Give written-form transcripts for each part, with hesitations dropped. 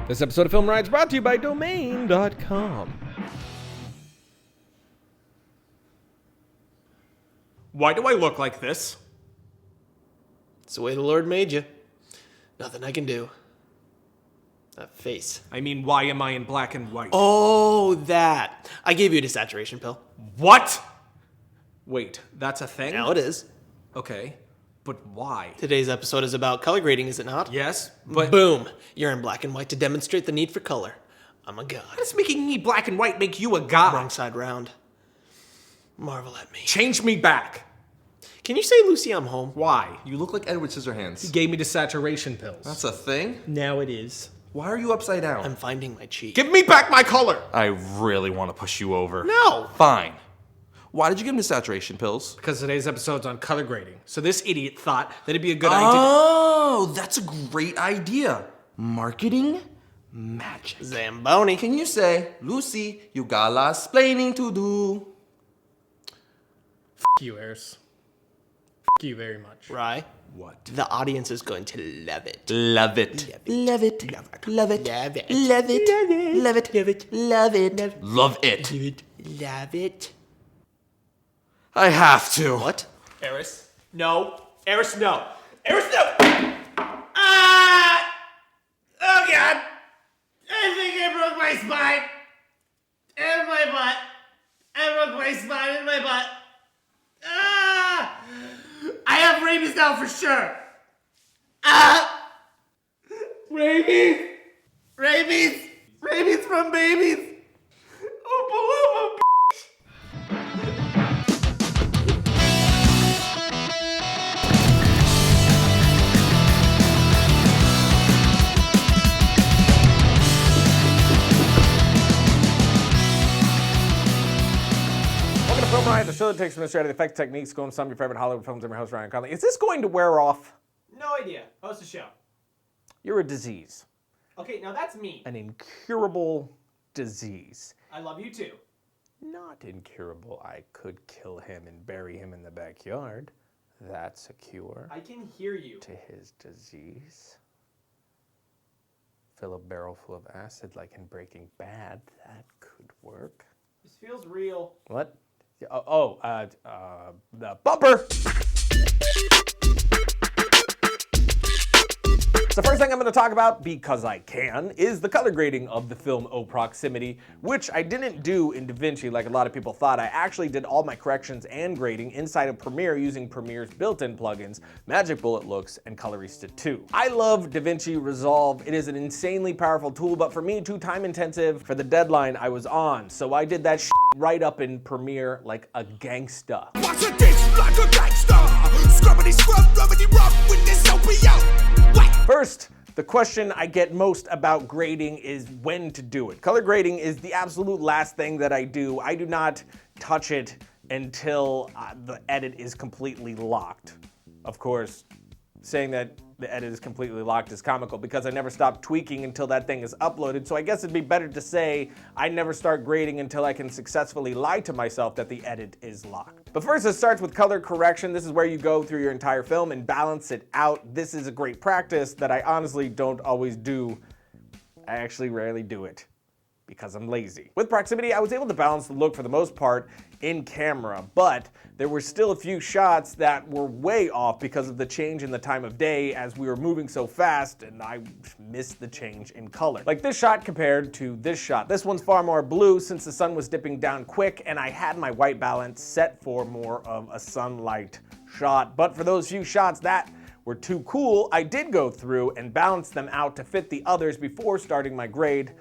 This episode of Film Riot is brought to you by Domain.com. Why do I look like this? It's the way the Lord made you. Nothing I can do. That face. I mean, why am I in black and white? Oh, that. I gave you a desaturation pill. What? Wait, that's a thing? Now it is. Okay, but why? Today's episode is about color grading, is it not? Yes, but... Boom. You're in black and white to demonstrate the need for color. I'm a god. How does making me black and white make you a god? Wrong side round. Marvel at me. Change me back. Can you say, Lucy, I'm home? Why? You look like Edward Scissorhands. He gave me desaturation pills. That's a thing? Now it is. Why are you upside down? I'm finding my cheek. Give me back my color! I really want to push you over. No! Fine. Why did you give him desaturation pills? Because today's episode's on color grading. So this idiot thought that it'd be a good idea. Oh, that's a great idea. Marketing magic. Zamboni. Can you say, Lucy, you got a lot of explaining to do? F you, Eris. F you very much. Rye. What? The audience is going to love it. Love it. Love it. Love it. Love it. Love it. Love it. Love it. Love it. Love it. Love it. Love it. I have to. What? Eris? No. Eris, no. Eris, no! Ah! Oh, God! I think I broke my spine. And my butt. I broke my spine and my butt. Ah! I have rabies now for sure. Ah! Rabies! Rabies! Rabies from babies! Oh, Welcome to Film Riot, the show that takes from the straight effect techniques, going to some of your favorite Hollywood films. I'm your host, Ryan Conley. Is this going to wear off? No idea. Host the show. You're a disease. Okay, now that's me. An incurable disease. I love you too. Not incurable. I could kill him and bury him in the backyard. That's a cure I can hear you. to his disease. Fill a barrel full of acid like in Breaking Bad. That could work. This feels real. What? The bumper! So first thing I'm going to talk about, because I can, is the color grading of the film O Proximity, which I didn't do in DaVinci like a lot of people thought. I actually did all my corrections and grading inside of Premiere using Premiere's built-in plugins, Magic Bullet Looks, and Colorista 2. I love DaVinci Resolve. It is an insanely powerful tool, but for me, too time intensive for the deadline I was on. So I did that right up in Premiere like a gangsta. Watch a dish like a gangster. Scrubbity scrub, rubbity rub with this opio. First, the question I get most about grading is when to do it. Color grading is the absolute last thing that I do. I do not touch it until the edit is completely locked. Of course, saying that the edit is completely locked is comical because I never stop tweaking until that thing is uploaded. So I guess it'd be better to say I never start grading until I can successfully lie to myself that the edit is locked. But first, it starts with color correction. This is where you go through your entire film and balance it out. This is a great practice that I honestly don't always do. I actually rarely do it because I'm lazy. With Proximity, I was able to balance the look for the most part in camera, but there were still a few shots that were way off because of the change in the time of day as we were moving so fast and I missed the change in color. Like this shot compared to this shot. This one's far more blue since the sun was dipping down quick and I had my white balance set for more of a sunlight shot. But for those few shots that were too cool, I did go through and balance them out to fit the others before starting my grade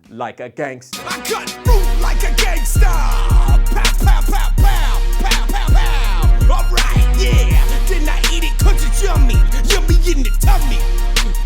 like a gangster. I cut through like a gangster. Pow, pow, pow, pow, pow, pow, pow. Alright, yeah. Then I eat it cause it's yummy. Yummy in the tummy.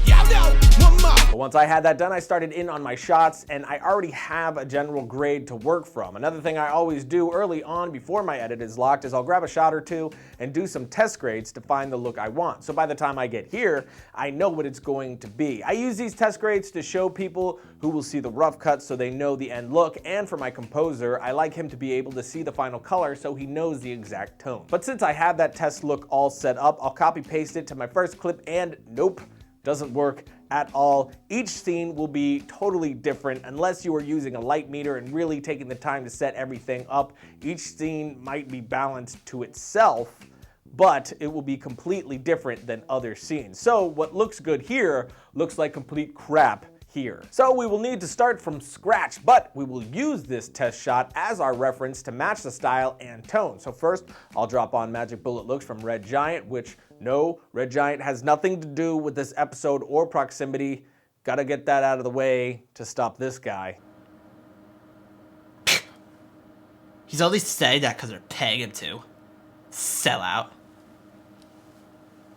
Y'all know, one more. once I had that done, I started in on my shots, and I already have a general grade to work from. Another thing I always do early on before my edit is locked is I'll grab a shot or two and do some test grades to find the look I want. So by the time I get here, I know what it's going to be. I use these test grades to show people who will see the rough cuts so they know the end look, and for my composer, I like him to be able to see the final color so he knows the exact tone. But since I have that test look all set up, I'll copy paste it to my first clip, and nope, doesn't work at all. Each scene will be totally different unless you are using a light meter and really taking the time to set everything up. Each scene might be balanced to itself, but it will be completely different than other scenes. So what looks good here looks like complete crap here. So we will need to start from scratch, but we will use this test shot as our reference to match the style and tone. So first, I'll drop on Magic Bullet looks from Red Giant, which no, Red Giant has nothing to do with this episode or proximity. Gotta get that out of the way to stop this guy. He's only saying that because they're paying him to. Sell out.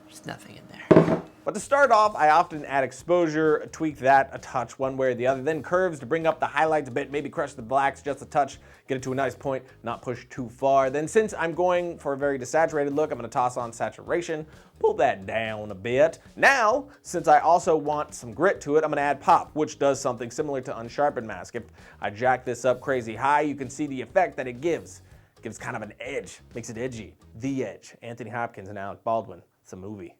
There's nothing in there. But to start off, I often add exposure, tweak that a touch one way or the other, then curves to bring up the highlights a bit, maybe crush the blacks just a touch, get it to a nice point, not push too far. Then since I'm going for a very desaturated look, I'm gonna toss on saturation, pull that down a bit. Now, since I also want some grit to it, I'm gonna add pop, which does something similar to unsharpened mask. If I jack this up crazy high, you can see the effect that it gives. It gives kind of an edge, makes it edgy. The Edge, Anthony Hopkins and Alec Baldwin. It's a movie.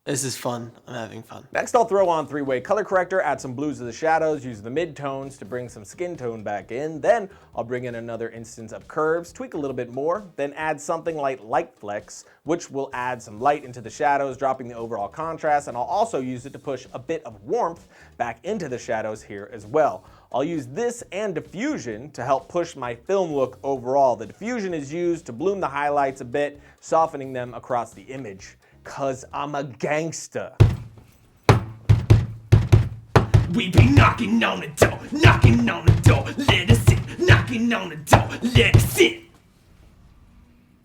This is fun. I'm having fun. Next, I'll throw on three-way color corrector, add some blues to the shadows, use the mid-tones to bring some skin tone back in. Then I'll bring in another instance of curves, tweak a little bit more, then add something like light flex, which will add some light into the shadows, dropping the overall contrast, and I'll also use it to push a bit of warmth back into the shadows here as well. I'll use this and diffusion to help push my film look overall. The diffusion is used to bloom the highlights a bit, softening them across the image. 'Cause I'm a gangster. We be knocking on the door, knocking on the door, let us in, knocking on the door, let us in.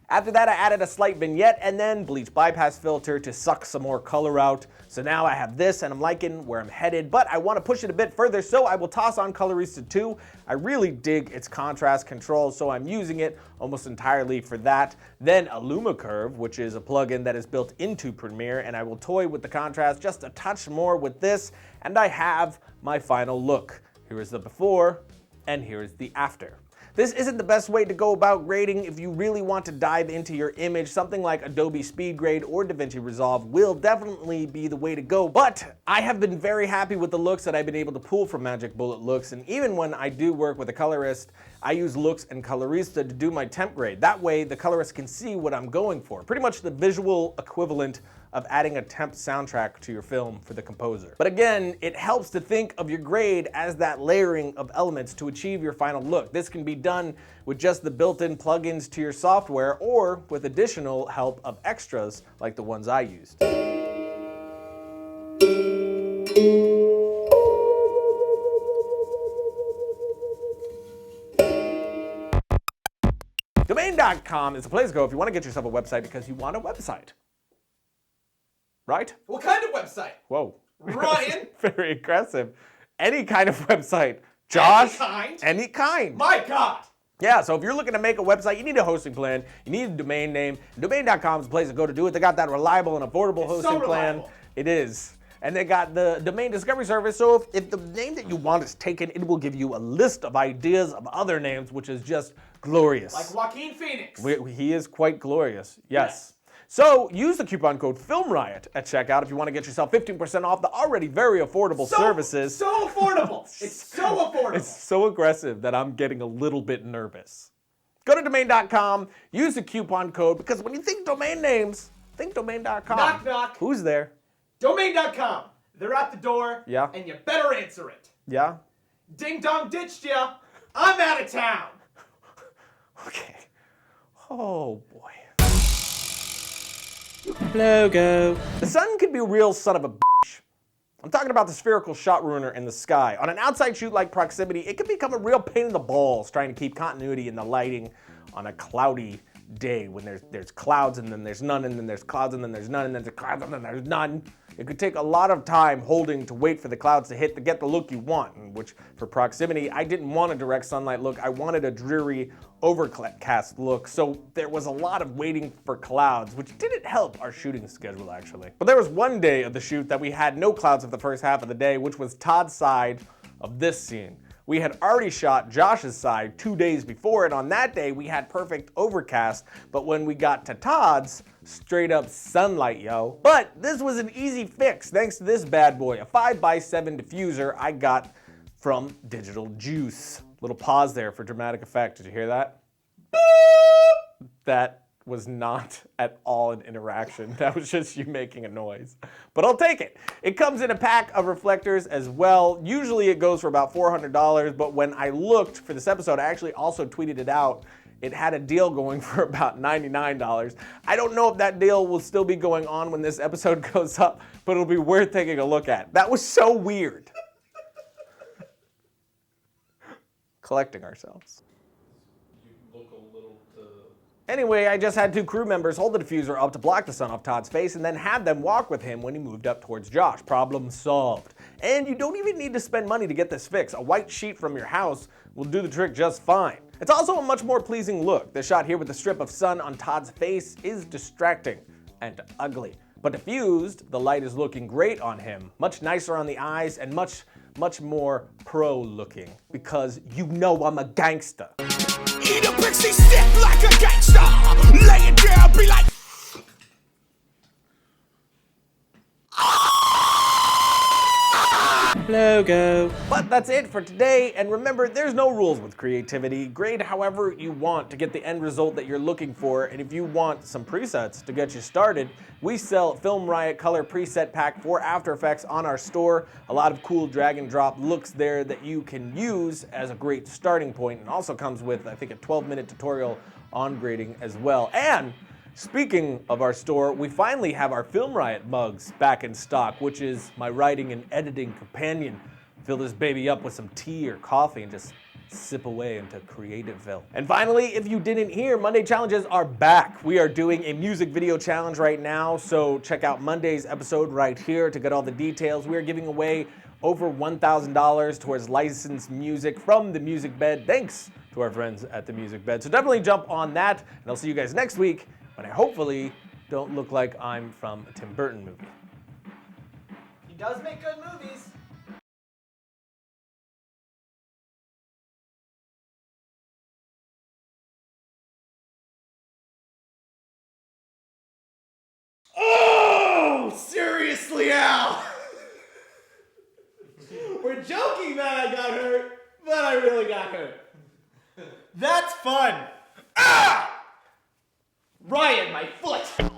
After that, I added a slight vignette and then bleach bypass filter to suck some more color out. So now I have this and I'm liking where I'm headed, but I want to push it a bit further, so I will toss on Colorista 2. I really dig its contrast control, so I'm using it almost entirely for that. Then a Luma Curve, which is a plugin that is built into Premiere, and I will toy with the contrast just a touch more with this, and I have my final look. Here is the before, and here is the after. This isn't the best way to go about grading. If you really want to dive into your image, something like Adobe SpeedGrade or DaVinci Resolve will definitely be the way to go. But I have been very happy with the looks that I've been able to pull from Magic Bullet looks, and even when I do work with a colorist, I use Looks and Colorista to do my temp grade. That way, the colorist can see what I'm going for. Pretty much the visual equivalent of adding a temp soundtrack to your film for the composer. But again, it helps to think of your grade as that layering of elements to achieve your final look. This can be done with just the built-in plugins to your software or with additional help of extras like the ones I used. Domain.com is the place to go if you want to get yourself a website because you want a website. Right? What kind of website? Whoa. Ryan? Very aggressive. Any kind of website. Josh? Any kind? Any kind. My God! Yeah, so if you're looking to make a website, you need a hosting plan, you need a domain name. Domain.com is the place to go to do it. They got that reliable and affordable hosting plan. reliable. It is. And they got the domain discovery service, so if the name that you want is taken, it will give you a list of ideas of other names, which is just glorious. Like Joaquin Phoenix. He is quite glorious, yes. So use the coupon code FilmRiot at checkout if you want to get yourself 15% off the already very affordable services. So affordable. It's so affordable. It's so aggressive that I'm getting a little bit nervous. Go to domain.com, use the coupon code, because when you think domain names, think domain.com. Knock, knock. Who's there? Domain.com. They're at the door. Yeah. And you better answer it. Yeah? Ding dong ditched ya. I'm out of town. Okay. Oh, boy. Logo. The sun can be a real son of a bitch. I'm talking about the spherical shot ruiner in the sky. On an outside shoot like Proximity, it can become a real pain in the balls trying to keep continuity in the lighting on a cloudy day when there's clouds and then there's none and then there's clouds and then there's none and then there's clouds and then there's none. It could take a lot of time holding to wait for the clouds to hit to get the look you want, which for proximity, I didn't want a direct sunlight look. I wanted a dreary, overcast look, so there was a lot of waiting for clouds, which didn't help our shooting schedule, actually. But there was one day of the shoot that we had no clouds for the first half of the day, which was Todd's side of this scene. We had already shot Josh's side 2 days before, and on that day we had perfect overcast, but when we got to Todd's, straight up sunlight, yo. But this was an easy fix thanks to this bad boy, a 5x7 diffuser I got from Digital Juice. Little pause there for dramatic effect. Did you hear that? Boop! That was not at all an interaction. That was just you making a noise. But I'll take it. It comes in a pack of reflectors as well. Usually it goes for about $400, but when I looked for this episode, I actually also tweeted it out. It had a deal going for about $99. I don't know if that deal will still be going on when this episode goes up, but it'll be worth taking a look at. That was so weird. Collecting ourselves. Anyway, I just had 2 crew members hold the diffuser up to block the sun off Todd's face and then had them walk with him when he moved up towards Josh. Problem solved. And you don't even need to spend money to get this fix. A white sheet from your house will do the trick just fine. It's also a much more pleasing look. The shot here with the strip of sun on Todd's face is distracting and ugly. But diffused, the light is looking great on him. Much nicer on the eyes and much more pro looking. Because you know I'm a gangster. Eat a pixie stick like a gangster. Lay it down, be like. Logo. But that's it for today, and remember, there's no rules with creativity. Grade however you want to get the end result that you're looking for, and if you want some presets to get you started, we sell Film Riot Color Preset Pack for After Effects on our store. A lot of cool drag and drop looks there that you can use as a great starting point, and also comes with, I think, a 12-minute tutorial on grading as well. And speaking of our store, we finally have our Film Riot mugs back in stock, which is my writing and editing companion. Fill this baby up with some tea or coffee and just sip away into Creativeville. And finally, if you didn't hear, Monday challenges are back. We are doing a music video challenge right now, so check out Monday's episode right here to get all the details. We are giving away over $1,000 towards licensed music from the Music Bed, thanks to our friends at the Music Bed. So definitely jump on that, and I'll see you guys next week when I hopefully don't look like I'm from a Tim Burton movie. He does make good movies. Oh, seriously, Al? We're joking that I got hurt, but I really got hurt. That's fun. Riot, my foot!